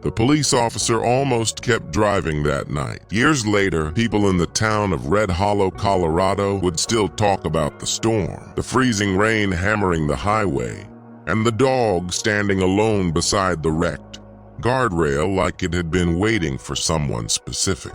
The police officer almost kept driving that night. Years later, people in the town of Red Hollow, Colorado would still talk about the storm, the freezing rain hammering the highway, and the dog standing alone beside the wrecked guardrail like it had been waiting for someone specific.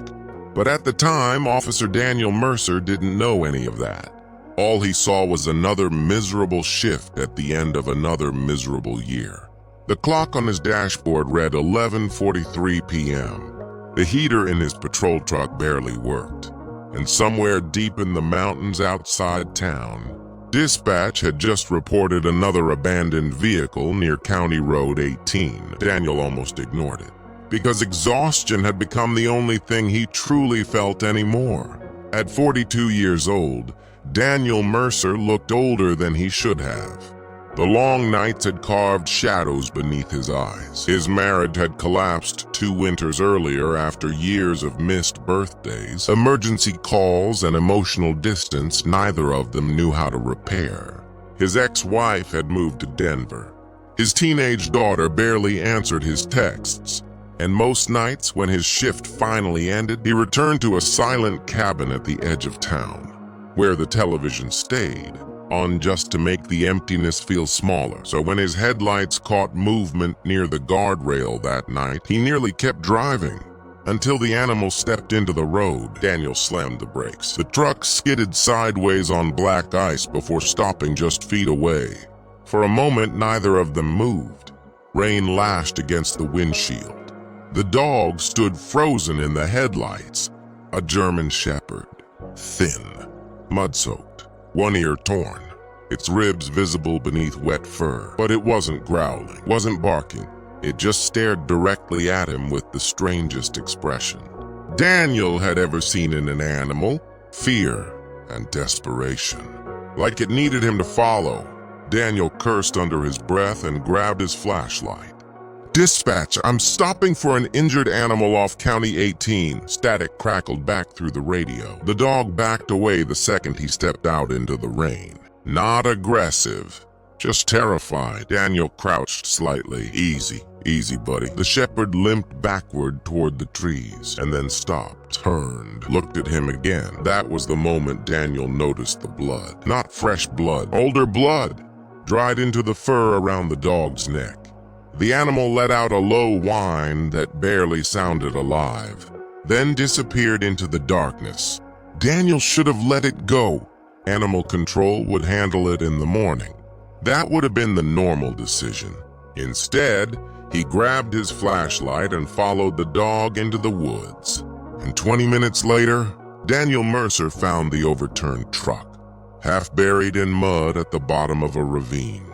But at the time, Officer Daniel Mercer didn't know any of that. All he saw was another miserable shift at the end of another miserable year. The clock on his dashboard read 11:43 p.m. The heater in his patrol truck barely worked, and somewhere deep in the mountains outside town, dispatch had just reported another abandoned vehicle near County Road 18. Daniel almost ignored it, because exhaustion had become the only thing he truly felt anymore. At 42 years old, Daniel Mercer looked older than he should have. The long nights had carved shadows beneath his eyes. His marriage had collapsed 2 winters earlier after years of missed birthdays, emergency calls, and emotional distance neither of them knew how to repair. His ex-wife had moved to Denver. His teenage daughter barely answered his texts, and most nights when his shift finally ended, he returned to a silent cabin at the edge of town, where the television stayed on just to make the emptiness feel smaller. So when his headlights caught movement near the guardrail that night, he nearly kept driving until the animal stepped into the road. Daniel slammed the brakes. The truck skidded sideways on black ice before stopping just feet away. For a moment, neither of them moved. Rain lashed against the windshield. The dog stood frozen in the headlights, a German shepherd, thin, mud-soaked, one ear torn, its ribs visible beneath wet fur. But it wasn't growling, wasn't barking. It just stared directly at him with the strangest expression Daniel had ever seen in an animal: fear and desperation. Like it needed him to follow, Daniel cursed under his breath and grabbed his flashlight. "Dispatch, I'm stopping for an injured animal off County 18. Static crackled back through the radio. The dog backed away the second he stepped out into the rain. Not aggressive, just terrified. Daniel crouched slightly. Easy, buddy." The shepherd limped backward toward the trees and then stopped, turned, looked at him again. That was the moment Daniel noticed the blood. Not fresh blood, older blood, dried into the fur around the dog's neck. The animal let out a low whine that barely sounded alive, then disappeared into the darkness. Daniel should have let it go. Animal control would handle it in the morning. That would have been the normal decision. Instead, he grabbed his flashlight and followed the dog into the woods. And 20 minutes later, Daniel Mercer found the overturned truck, half buried in mud at the bottom of a ravine.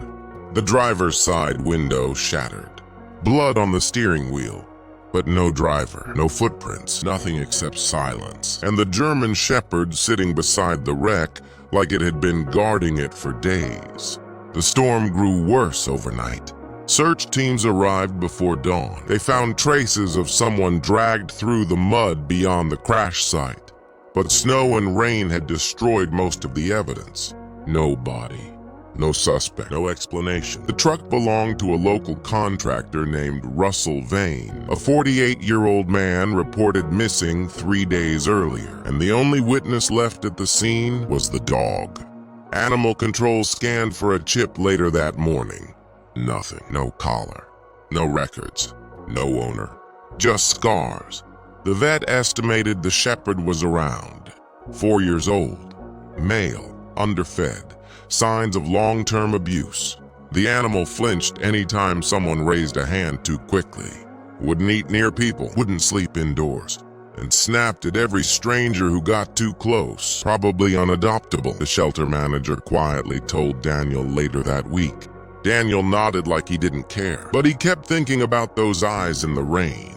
The driver's side window shattered. Blood on the steering wheel, but no driver, no footprints, nothing except silence. And the German shepherd sitting beside the wreck like it had been guarding it for days. The storm grew worse overnight. Search teams arrived before dawn. They found traces of someone dragged through the mud beyond the crash site. But snow and rain had destroyed most of the evidence. No body. No suspect, no explanation. The truck belonged to a local contractor named Russell Vane. A 48-year-old man reported missing 3 days earlier, and the only witness left at the scene was the dog. Animal control scanned for a chip later that morning. Nothing. No collar. No records. No owner. Just scars. The vet estimated the shepherd was around 4 years old, male, underfed. Signs of long-term abuse. The animal flinched anytime someone raised a hand too quickly, wouldn't eat near people, wouldn't sleep indoors, and snapped at every stranger who got too close. Probably unadoptable, the shelter manager quietly told Daniel later that week. Daniel nodded like he didn't care, but he kept thinking about those eyes in the rain.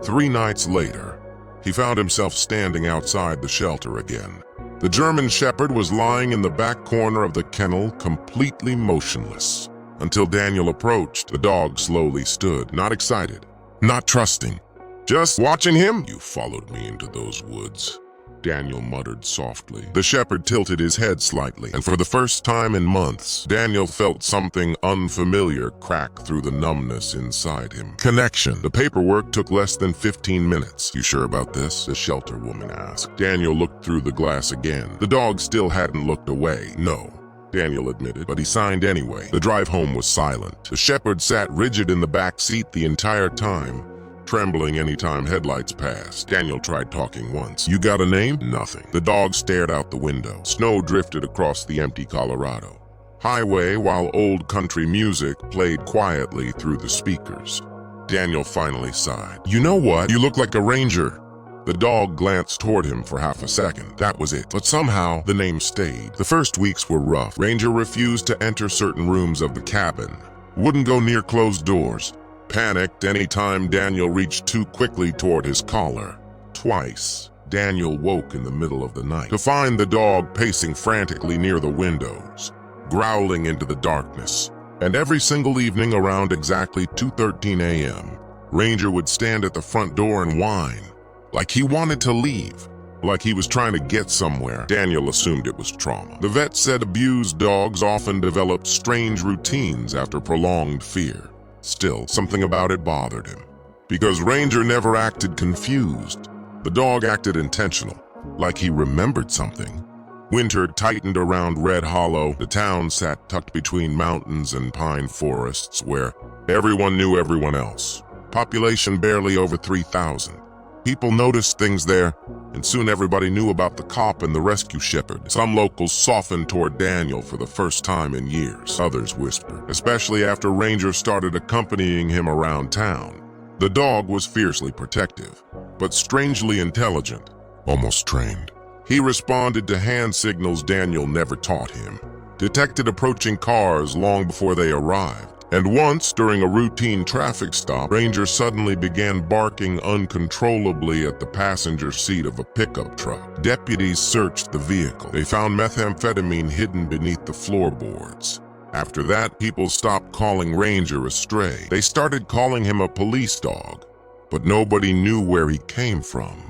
3 nights later, he found himself standing outside the shelter again. The German shepherd was lying in the back corner of the kennel, completely motionless. Until Daniel approached, the dog slowly stood, not excited, not trusting, just watching him. "You followed me into those woods, Daniel muttered softly. The shepherd tilted his head slightly, and for the first time in months, Daniel felt something unfamiliar crack through the numbness inside him. Connection. The paperwork took less than 15 minutes. You sure about this? The shelter woman asked. Daniel looked through the glass again. The dog still hadn't looked away. No, Daniel admitted, but he signed anyway. The drive home was silent. The shepherd sat rigid in the back seat the entire time, trembling anytime headlights passed. Daniel tried talking once. You got a name? Nothing. The dog stared out the window. Snow drifted across the empty Colorado highway while old country music played quietly through the speakers. Daniel finally sighed. You know what? You look like a ranger. The dog glanced toward him for half a second. That was it. But somehow, the name stayed. The first weeks were rough. Ranger refused to enter certain rooms of the cabin. Wouldn't go near closed doors. Panicked anytime Daniel reached too quickly toward his collar. Twice, Daniel woke in the middle of the night to find the dog pacing frantically near the windows, growling into the darkness. And every single evening around exactly 2:13 a.m., Ranger would stand at the front door and whine, like he wanted to leave, like he was trying to get somewhere. Daniel assumed it was trauma. The vet said abused dogs often develop strange routines after prolonged fear. Still, something about it bothered him. Because Ranger never acted confused. The dog acted intentional, like he remembered something. Winter tightened around Red Hollow. The town sat tucked between mountains and pine forests where everyone knew everyone else. Population barely over 3,000. People noticed things there, and soon everybody knew about the cop and the rescue shepherd. Some locals softened toward Daniel for the first time in years. Others whispered, especially after Ranger started accompanying him around town. The dog was fiercely protective, but strangely intelligent, almost trained. He responded to hand signals Daniel never taught him, detected approaching cars long before they arrived. And once, during a routine traffic stop, Ranger suddenly began barking uncontrollably at the passenger seat of a pickup truck. Deputies searched the vehicle. They found methamphetamine hidden beneath the floorboards. After that, people stopped calling Ranger a stray. They started calling him a police dog, but nobody knew where he came from.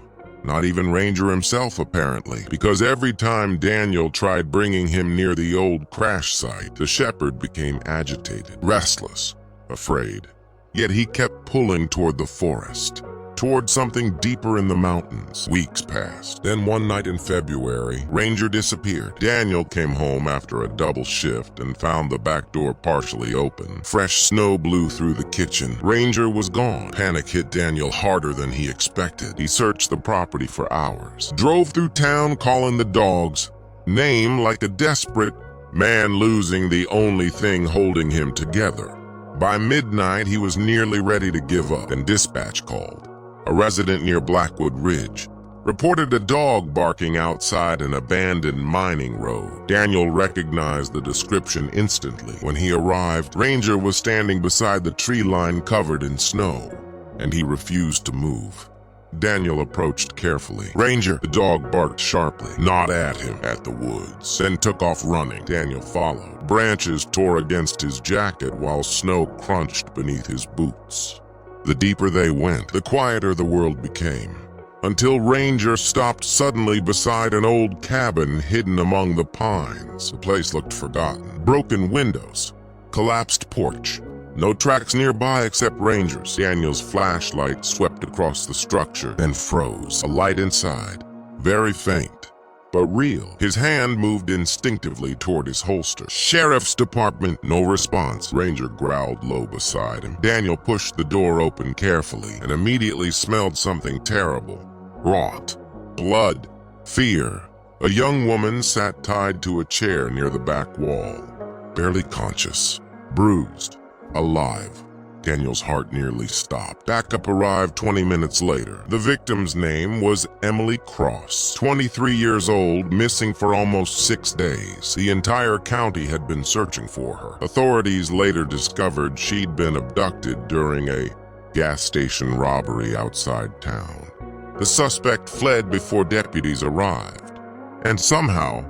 Not even Ranger himself, apparently, because every time Daniel tried bringing him near the old crash site, the shepherd became agitated, restless, afraid. Yet he kept pulling toward the forest, toward something deeper in the mountains. Weeks passed. Then one night in February, Ranger disappeared. Daniel came home after a double shift and found the back door partially open. Fresh snow blew through the kitchen. Ranger was gone. Panic hit Daniel harder than he expected. He searched the property for hours, drove through town calling the dogs, name like a desperate man losing the only thing holding him together. By midnight, he was nearly ready to give up, and dispatch called. A resident near Blackwood Ridge reported a dog barking outside an abandoned mining road. Daniel recognized the description instantly. When he arrived, Ranger was standing beside the tree line covered in snow, and he refused to move. Daniel approached carefully. Ranger, the dog barked sharply, not at him, at the woods, then took off running. Daniel followed. Branches tore against his jacket while snow crunched beneath his boots. The deeper they went, the quieter the world became, until Ranger stopped suddenly beside an old cabin hidden among the pines. The place looked forgotten. Broken windows, collapsed porch, no tracks nearby except Ranger's. Daniel's flashlight swept across the structure, then froze. A light inside, very faint, but real. His hand moved instinctively toward his holster. Sheriff's Department, no response. Ranger growled low beside him. Daniel pushed the door open carefully and immediately smelled something terrible. Rot, blood, fear. A young woman sat tied to a chair near the back wall, barely conscious, bruised, alive. Daniel's heart nearly stopped. Backup arrived 20 minutes later. The victim's name was Emily Cross, 23 years old, missing for almost 6 days. The entire county had been searching for her. Authorities later discovered she'd been abducted during a gas station robbery outside town. The suspect fled before deputies arrived, and somehow,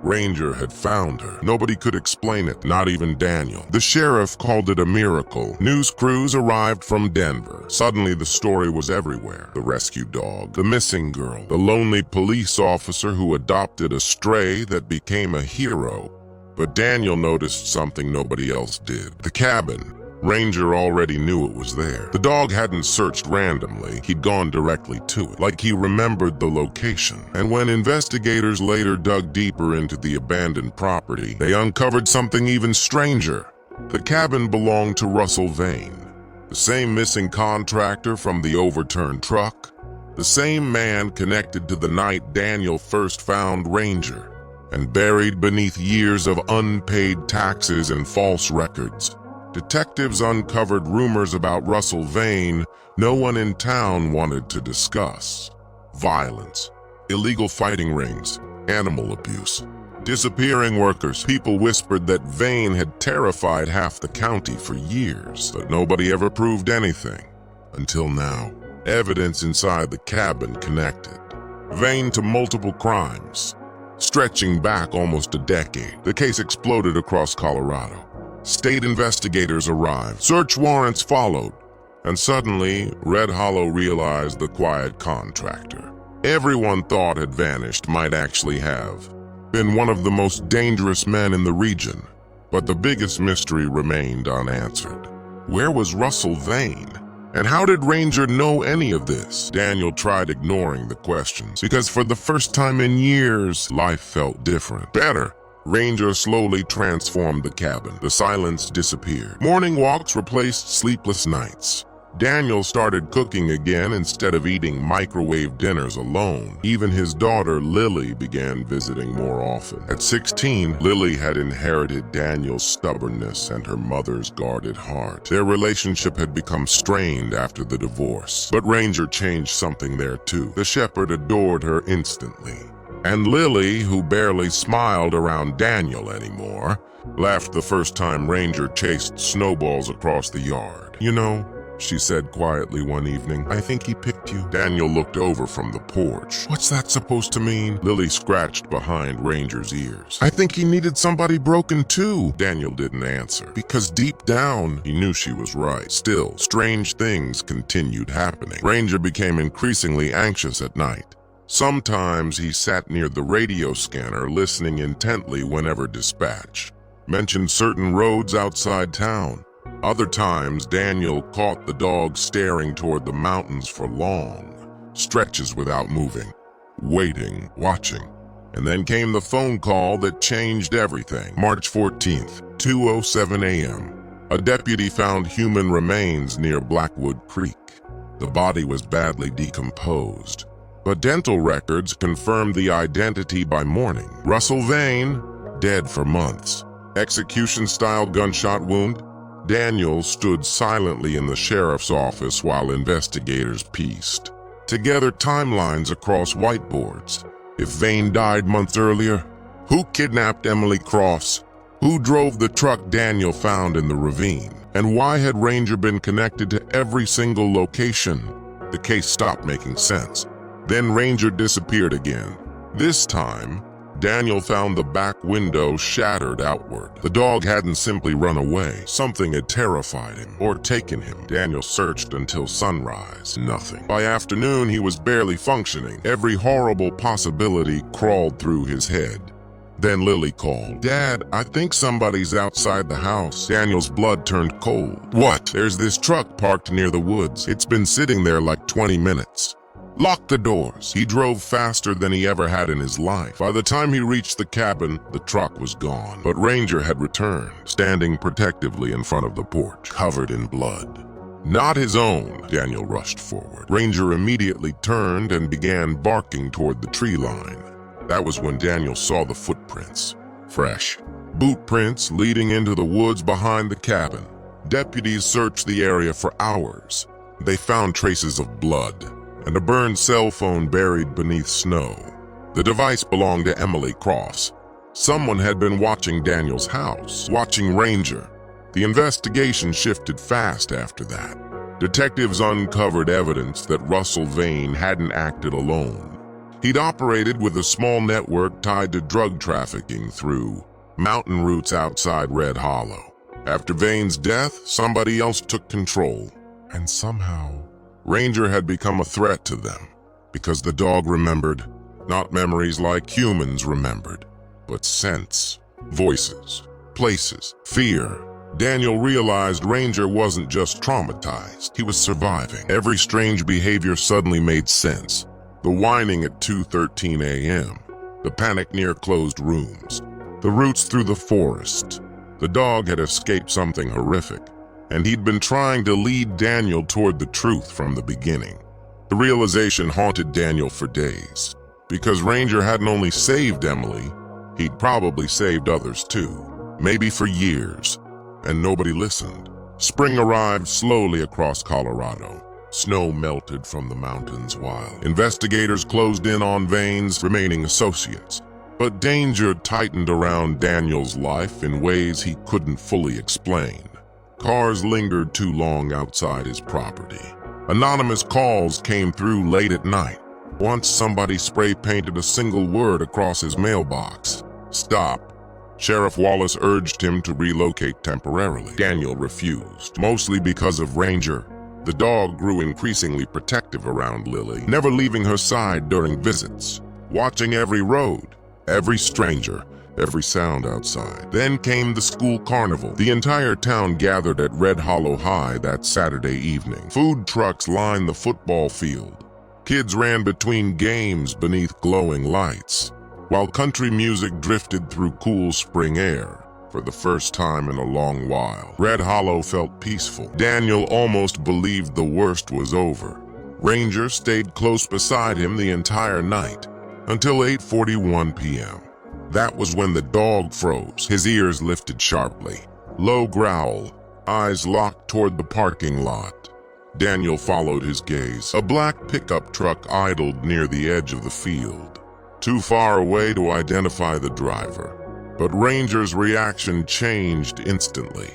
Ranger had found her. Nobody could explain it, not even Daniel. The sheriff called it a miracle. News crews arrived from Denver. Suddenly the story was everywhere. The rescue dog, the missing girl, the lonely police officer who adopted a stray that became a hero. But Daniel noticed something nobody else did. The cabin. Ranger already knew it was there. The dog hadn't searched randomly. He'd gone directly to it, like he remembered the location. And when investigators later dug deeper into the abandoned property, they uncovered something even stranger. The cabin belonged to Russell Vane, the same missing contractor from the overturned truck, the same man connected to the night Daniel first found Ranger, and buried beneath years of unpaid taxes and false records. Detectives uncovered rumors about Russell Vane no one in town wanted to discuss. Violence, illegal fighting rings, animal abuse, disappearing workers. People whispered that Vane had terrified half the county for years, but nobody ever proved anything. Until now, evidence inside the cabin connected Vane to multiple crimes, stretching back almost a decade. The case exploded across Colorado. State investigators arrived, search warrants followed, and suddenly, Red Hollow realized the quiet contractor everyone thought had vanished might actually have been one of the most dangerous men in the region. But the biggest mystery remained unanswered. Where was Russell Vane? And how did Ranger know any of this? Daniel tried ignoring the questions, because for the first time in years, life felt different. Better. Ranger slowly transformed the cabin. The silence disappeared. Morning walks replaced sleepless nights. Daniel started cooking again instead of eating microwave dinners alone. Even his daughter Lily began visiting more often. At 16, Lily had inherited Daniel's stubbornness and her mother's guarded heart. Their relationship had become strained after the divorce. But Ranger changed something there too. The shepherd adored her instantly. And Lily, who barely smiled around Daniel anymore, laughed the first time Ranger chased snowballs across the yard. "You know," she said quietly one evening, "I think he picked you." Daniel looked over from the porch. "What's that supposed to mean?" Lily scratched behind Ranger's ears. "I think he needed somebody broken too." Daniel didn't answer, because deep down, he knew she was right. Still, strange things continued happening. Ranger became increasingly anxious at night. Sometimes he sat near the radio scanner listening intently whenever dispatch mentioned certain roads outside town. Other times, Daniel caught the dog staring toward the mountains for long stretches without moving, waiting, watching. And then came the phone call that changed everything. March 14th, 2:07 a.m. A deputy found human remains near Blackwood Creek. The body was badly decomposed, but dental records confirmed the identity by morning. Russell Vane, dead for months. Execution-style gunshot wound. Daniel stood silently in the sheriff's office while investigators pieced together timelines across whiteboards. If Vane died months earlier, who kidnapped Emily Cross? Who drove the truck Daniel found in the ravine? And why had Ranger been connected to every single location? The case stopped making sense. Then Ranger disappeared again. This time, Daniel found the back window shattered outward. The dog hadn't simply run away. Something had terrified him or taken him. Daniel searched until sunrise. Nothing. By afternoon, he was barely functioning. Every horrible possibility crawled through his head. Then Lily called. "Dad, I think somebody's outside the house." Daniel's blood turned cold. "What?" "There's this truck parked near the woods. It's been sitting there like 20 minutes. Lock the doors." He drove faster than he ever had in his life. By the time he reached the cabin, the truck was gone. But Ranger had returned, standing protectively in front of the porch, covered in blood. Not his own. Daniel rushed forward. Ranger immediately turned and began barking toward the tree line. That was when Daniel saw the footprints. Fresh boot prints leading into the woods behind the cabin. Deputies searched the area for hours. They found traces of blood and a burned cell phone buried beneath snow. The device belonged to Emily Cross. Someone had been watching Daniel's house, watching Ranger. The investigation shifted fast after that. Detectives uncovered evidence that Russell Vane hadn't acted alone. He'd operated with a small network tied to drug trafficking through mountain routes outside Red Hollow. After Vane's death, somebody else took control, and somehow, Ranger had become a threat to them, because the dog remembered, not memories like humans remembered, but scents, voices, places, fear. Daniel realized Ranger wasn't just traumatized, he was surviving. Every strange behavior suddenly made sense. The whining at 2:13 a.m., the panic near closed rooms, the routes through the forest. The dog had escaped something horrific, and he'd been trying to lead Daniel toward the truth from the beginning. The realization haunted Daniel for days. Because Ranger hadn't only saved Emily, he'd probably saved others too, maybe for years, and nobody listened. Spring arrived slowly across Colorado. Snow melted from the mountains while investigators closed in on Vane's remaining associates. But danger tightened around Daniel's life in ways he couldn't fully explain. Cars lingered too long outside his property. Anonymous calls came through late at night. Once somebody spray-painted a single word across his mailbox. Stop. Sheriff Wallace urged him to relocate temporarily. Daniel refused, mostly because of Ranger. The dog grew increasingly protective around Lily, never leaving her side during visits, watching every road, every stranger, every sound outside. Then came the school carnival. The entire town gathered at Red Hollow High that Saturday evening. Food trucks lined the football field. Kids ran between games beneath glowing lights, while country music drifted through cool spring air. For the first time in a long while, Red Hollow felt peaceful. Daniel almost believed the worst was over. Ranger stayed close beside him the entire night, until 8:41 p.m. That was when the dog froze, his ears lifted sharply. Low growl, eyes locked toward the parking lot. Daniel followed his gaze. A black pickup truck idled near the edge of the field, too far away to identify the driver. But Ranger's reaction changed instantly.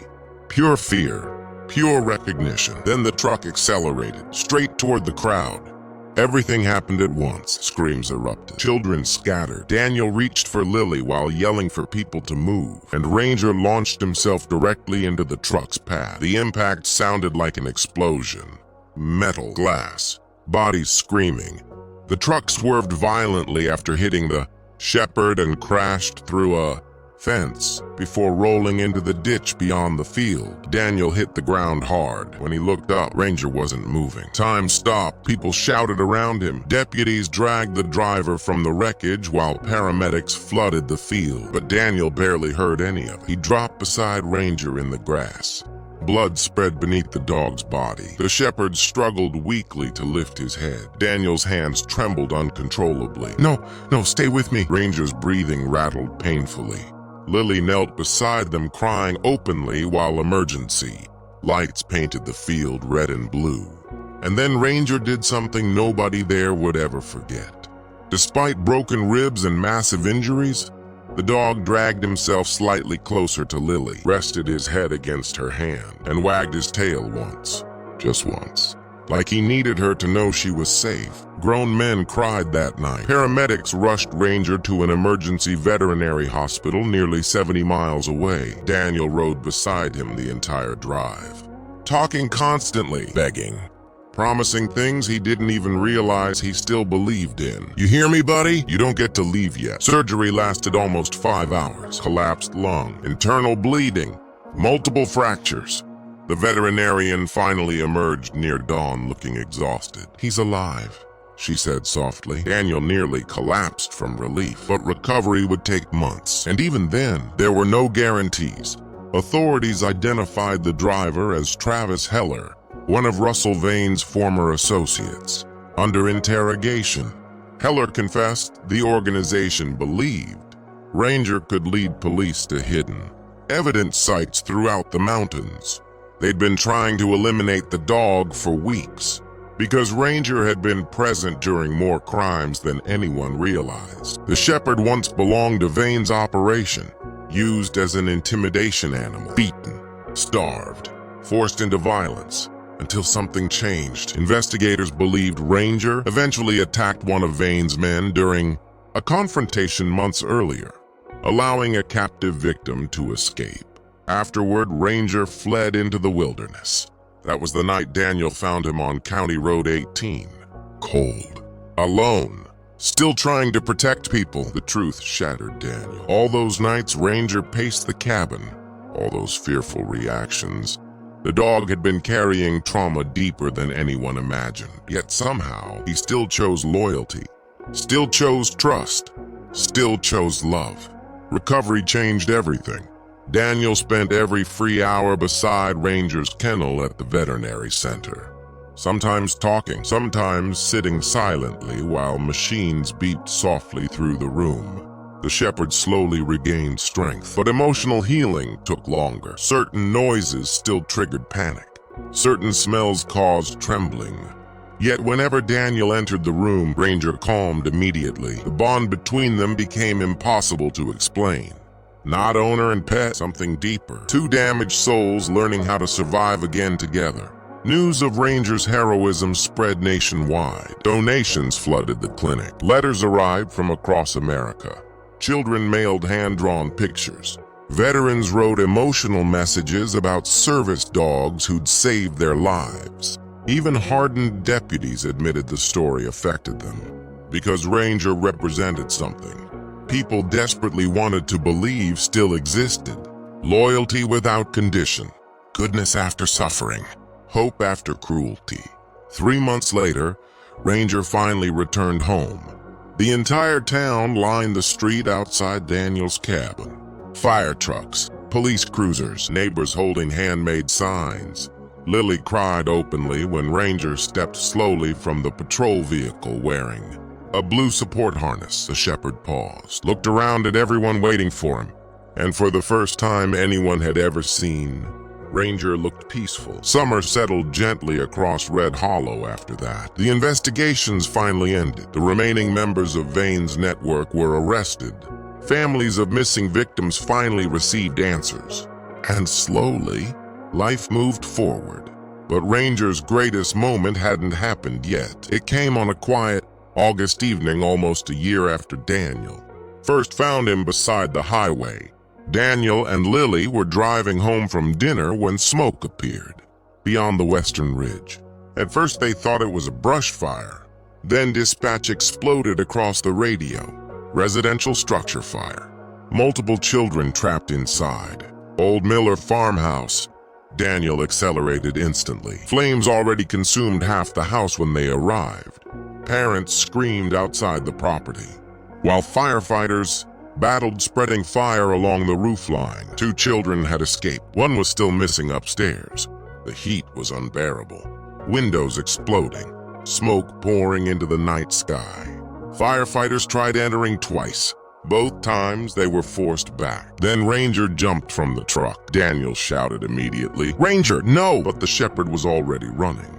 Pure fear, pure recognition. Then the truck accelerated, straight toward the crowd. Everything happened at once. Screams erupted. Children scattered. Daniel reached for Lily while yelling for people to move, and Ranger launched himself directly into the truck's path. The impact sounded like an explosion. Metal, glass, bodies screaming. The truck swerved violently after hitting the shepherd and crashed through a fence before rolling into the ditch beyond the field. Daniel hit the ground hard. When he looked up, Ranger wasn't moving. Time stopped. People shouted around him. Deputies dragged the driver from the wreckage while paramedics flooded the field. But Daniel barely heard any of it. He dropped beside Ranger in the grass. Blood spread beneath the dog's body. The shepherd struggled weakly to lift his head. Daniel's hands trembled uncontrollably. No, stay with me. Ranger's breathing rattled painfully. Lily knelt beside them, crying openly while emergency lights painted the field red and blue. And then Ranger did something nobody there would ever forget. Despite broken ribs and massive injuries, the dog dragged himself slightly closer to Lily, rested his head against her hand, and wagged his tail once, just once, like he needed her to know she was safe. Grown men cried that night. Paramedics rushed Ranger to an emergency veterinary hospital nearly 70 miles away. Daniel rode beside him the entire drive, talking constantly, begging, promising things he didn't even realize he still believed in. You hear me, buddy? You don't get to leave yet. Surgery lasted almost 5 hours. Collapsed lung, internal bleeding, multiple fractures. The veterinarian finally emerged near dawn looking exhausted. He's alive, she said softly. Daniel nearly collapsed from relief, but recovery would take months. And even then, there were no guarantees. Authorities identified the driver as Travis Heller, one of Russell Vane's former associates. Under interrogation, Heller confessed the organization believed Ranger could lead police to hidden evidence sites throughout the mountains. They'd been trying to eliminate the dog for weeks, because Ranger had been present during more crimes than anyone realized. The shepherd once belonged to Vane's operation, used as an intimidation animal, beaten, starved, forced into violence. until something changed. Investigators believed Ranger eventually attacked one of Vane's men during a confrontation months earlier, allowing a captive victim to escape. Afterward, Ranger fled into the wilderness. That was the night Daniel found him on County Road 18. Cold, alone, still trying to protect people. The truth shattered Daniel. All those nights Ranger paced the cabin, all those fearful reactions. The dog had been carrying trauma deeper than anyone imagined. Yet somehow, he still chose loyalty, still chose trust, still chose love. Recovery changed everything. Daniel spent every free hour beside Ranger's kennel at the veterinary center. Sometimes talking, sometimes sitting silently while machines beeped softly through the room. The shepherd slowly regained strength, but emotional healing took longer. Certain noises still triggered panic. Certain smells caused trembling. Yet whenever Daniel entered the room, Ranger calmed immediately. The bond between them became impossible to explain. Not owner and pet, something deeper. Two damaged souls learning how to survive again together. News of Ranger's heroism spread nationwide. Donations flooded the clinic. Letters arrived from across America. Children mailed hand-drawn pictures. Veterans wrote emotional messages about service dogs who'd saved their lives. Even hardened deputies admitted the story affected them. Because Ranger represented something people desperately wanted to believe still existed. Loyalty without condition. Goodness after suffering. Hope after cruelty. 3 months later, Ranger finally returned home. The entire town lined the street outside Daniel's cabin. Fire trucks, police cruisers, neighbors holding handmade signs. Lily cried openly when Ranger stepped slowly from the patrol vehicle wearing a blue support harness. The shepherd paused, looked around at everyone waiting for him, and for the first time anyone had ever seen, Ranger looked peaceful. Summer settled gently across Red Hollow after that. The investigations finally ended. The remaining members of Vane's network were arrested. Families of missing victims finally received answers. And slowly, life moved forward. But Ranger's greatest moment hadn't happened yet. It came on a quiet August evening almost a year after Daniel first found him beside the highway. Daniel and Lily were driving home from dinner when smoke appeared beyond the western ridge. At first they thought it was a brush fire. Then dispatch exploded across the radio. Residential structure fire. Multiple children trapped inside. Old Miller farmhouse. Daniel accelerated instantly. Flames already consumed half the house when they arrived. Parents screamed outside the property, while firefighters battled spreading fire along the roofline. 2 children had escaped. One was still missing upstairs. The heat was unbearable. Windows exploding, smoke pouring into the night sky. Firefighters tried entering twice. Both times they were forced back. Then Ranger jumped from the truck. Daniel shouted immediately, "Ranger, no!" But the shepherd was already running.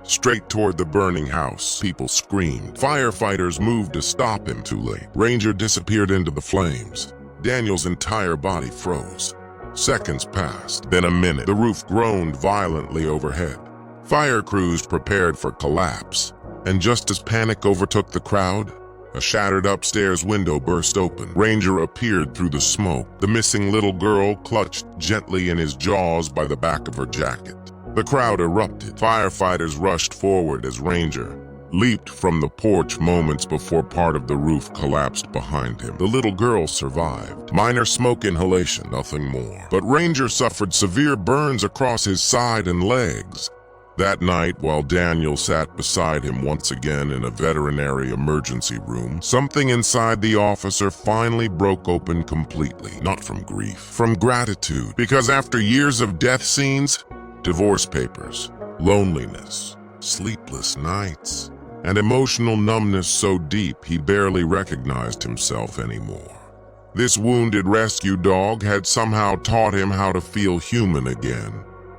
Straight toward the burning house, people screamed. Firefighters moved to stop him. Too late. Ranger disappeared into the flames. Daniel's entire body froze. Seconds passed, then a minute. The roof groaned violently overhead. Fire crews prepared for collapse. And just as panic overtook the crowd, a shattered upstairs window burst open. Ranger appeared through the smoke. The missing little girl clutched gently in his jaws by the back of her jacket. The crowd erupted. Firefighters rushed forward as Ranger leaped from the porch moments before part of the roof collapsed behind him. The little girl survived. Minor smoke inhalation, nothing more. But Ranger suffered severe burns across his side and legs. That night, while Daniel sat beside him once again in a veterinary emergency room, something inside the officer finally broke open completely. Not from grief, from gratitude. Because after years of death scenes, divorce papers, loneliness, sleepless nights, and emotional numbness so deep he barely recognized himself anymore, this wounded rescue dog had somehow taught him how to feel human again.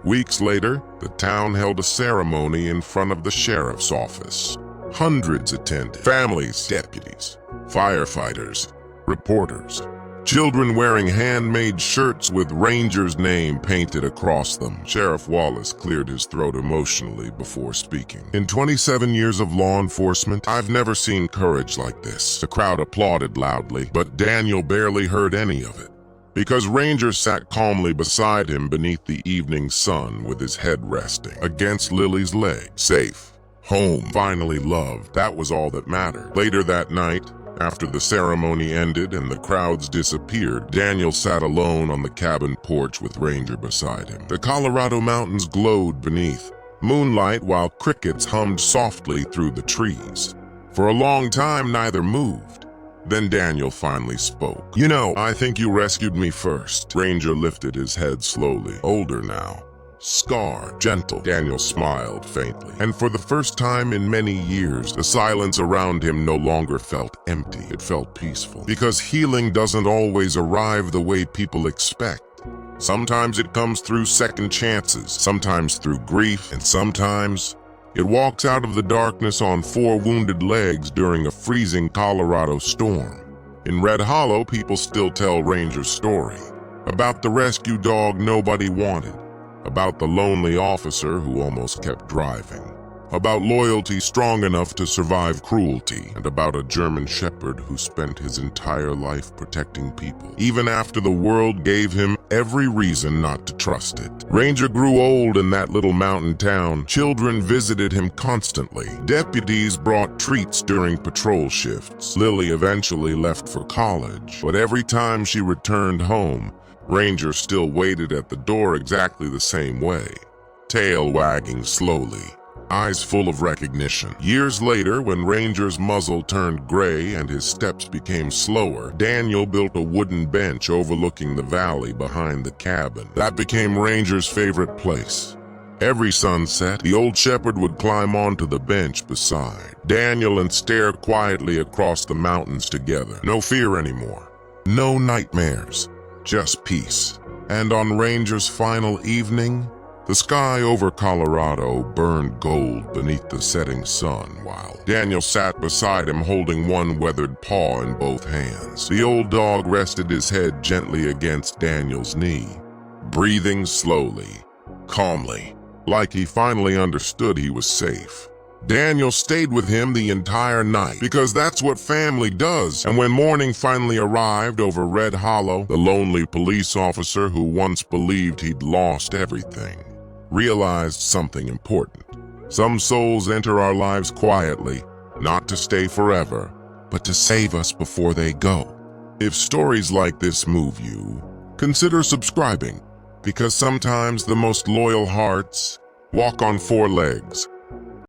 Weeks later, the town held a ceremony in front of the sheriff's office. Hundreds attended. Families, deputies, firefighters, reporters. Children wearing handmade shirts with Ranger's name painted across them. Sheriff Wallace cleared his throat emotionally before speaking. In 27 years of law enforcement, I've never seen courage like this. The crowd applauded loudly, but Daniel barely heard any of it, because Ranger sat calmly beside him beneath the evening sun with his head resting against Lily's leg. Safe, home, finally loved. That was all that mattered. Later that night, after the ceremony ended and the crowds disappeared, Daniel sat alone on the cabin porch with Ranger beside him. The Colorado mountains glowed beneath moonlight while crickets hummed softly through the trees. For a long time, neither moved. Then Daniel finally spoke. "You know, I think you rescued me first." Ranger lifted his head slowly. Older now, scarred, gentle. Daniel smiled faintly, and for the first time in many years, the silence around him no longer felt empty. It felt peaceful, because healing doesn't always arrive the way people expect. Sometimes it comes through second chances, sometimes through grief, and sometimes it walks out of the darkness on 4 wounded legs during a freezing Colorado storm. In Red Hollow, people still tell Ranger's story, about the rescue dog nobody wanted, about the lonely officer who almost kept driving, about loyalty strong enough to survive cruelty, and about a German shepherd who spent his entire life protecting people, even after the world gave him every reason not to trust it. Ranger grew old in that little mountain town. Children visited him constantly. Deputies brought treats during patrol shifts. Lily eventually left for college, but every time she returned home, Ranger still waited at the door exactly the same way, tail wagging slowly, eyes full of recognition. Years later, when Ranger's muzzle turned gray and his steps became slower, Daniel built a wooden bench overlooking the valley behind the cabin. That became Ranger's favorite place. Every sunset, the old shepherd would climb onto the bench beside Daniel and stare quietly across the mountains together. No fear anymore, no nightmares, just peace. And on Ranger's final evening, the sky over Colorado burned gold beneath the setting sun while Daniel sat beside him holding one weathered paw in both hands. The old dog rested his head gently against Daniel's knee, breathing slowly, calmly, like he finally understood he was safe. Daniel stayed with him the entire night, because that's what family does. And when morning finally arrived over Red Hollow, the lonely police officer who once believed he'd lost everything realized something important. Some souls enter our lives quietly, not to stay forever, but to save us before they go. If stories like this move you, consider subscribing, because sometimes the most loyal hearts walk on 4 legs.